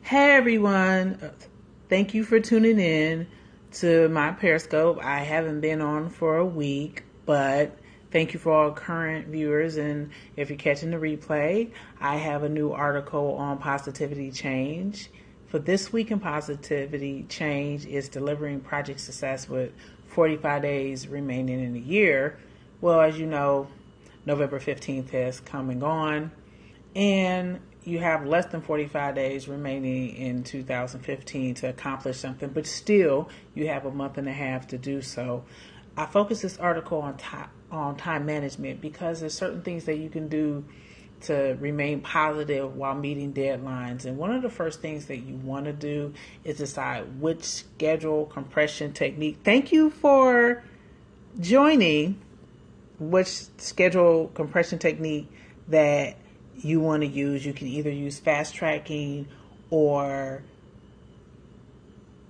Hey everyone, thank you for tuning in to my Periscope. I haven't been on for a week, but thank you for all current viewers. And if you're catching the replay, I have a new article on positivity change. For this week in positivity change is delivering project success with 45 days remaining in the year. Well, as you know, November 15th has come and gone, and you have less than 45 days remaining in 2015 to accomplish something, but still you have a month and a half to do so. I focus this article on time management because there's certain things that you can do to remain positive while meeting deadlines. And one of the first things that you want to do is decide which schedule compression technique. Thank you for joining. Which schedule compression technique that you want to use. You can either use fast tracking or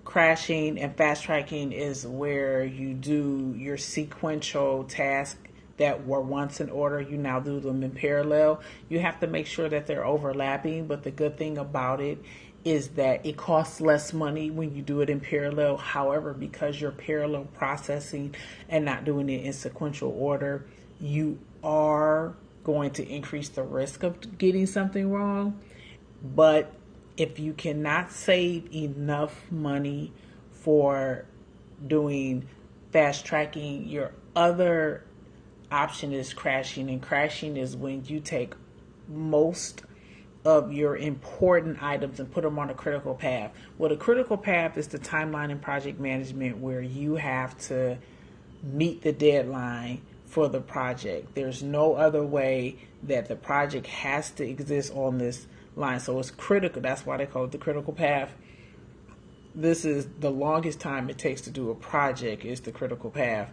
crashing, and fast tracking is where you do your sequential tasks that were once in order. You now do them in parallel. You have to make sure that they're overlapping, but the good thing about it is that it costs less money when you do it in parallel. However, because you're parallel processing and not doing it in sequential order, you are going to increase the risk of getting something wrong. But if you cannot save enough money for doing fast tracking, your other option is crashing. And crashing is when you take most of your important items and put them on a critical path. Well, the critical path is the timeline in project management where you have to meet the deadline for the project. There's no other way that the project has to exist on this line. So it's critical. That's why they call it the critical path. This is the longest time it takes to do a project is the critical path.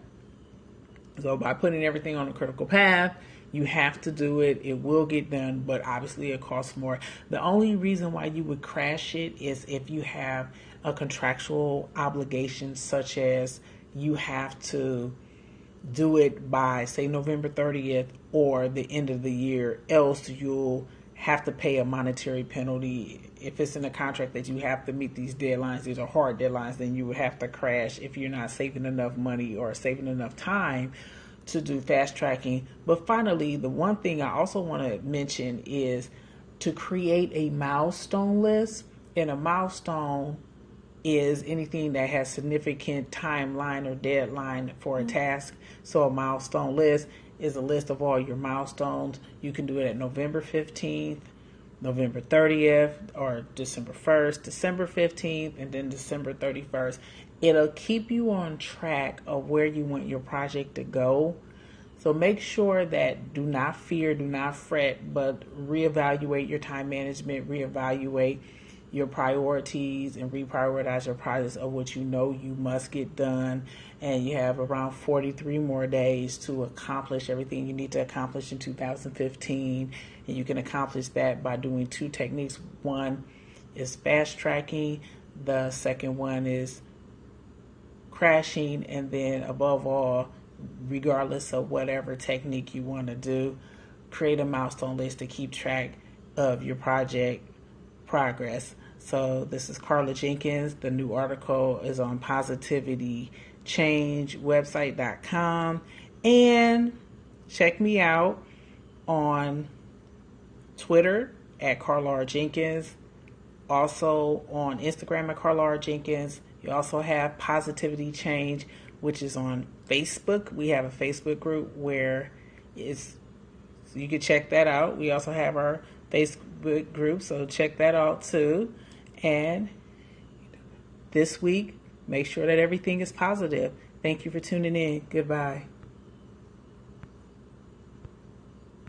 So by putting everything on a critical path, you have to do it. It will get done, but obviously it costs more. The only reason why you would crash it is if you have a contractual obligation, such as you have to do it by, say, November 30th or the end of the year, else you'll have to pay a monetary penalty. If it's in a contract that you have to meet these deadlines, these are hard deadlines, then you would have to crash if you're not saving enough money or saving enough time to do fast tracking. But finally, the one thing I also want to mention is to create a milestone list. And a milestone is anything that has significant timeline or deadline for a task. So a milestone list is a list of all your milestones. You can do it at November 15th, November 30th, or December 1st, December 15th, and then December 31st. It'll keep you on track of where you want your project to go. So make sure that do not fear, do not fret, but reevaluate your time management, reevaluate your priorities, and reprioritize your projects of what you know you must get done. And you have around 43 more days to accomplish everything you need to accomplish in 2015. And you can accomplish that by doing two techniques. One is fast tracking. The second one is crashing. And then above all, regardless of whatever technique you want to do, create a milestone list to keep track of your project progress. So this is Carla Jenkins. The new article is on positivitychangewebsite.com, and check me out on Twitter at Carla R. Jenkins, also on Instagram at Carla R. Jenkins. You also have Positivity Change, which is on Facebook. We have a Facebook group where so you can check that out. We also have our Facebook group, so check that out too. And this week, make sure that everything is positive. Thank you for tuning in. Goodbye.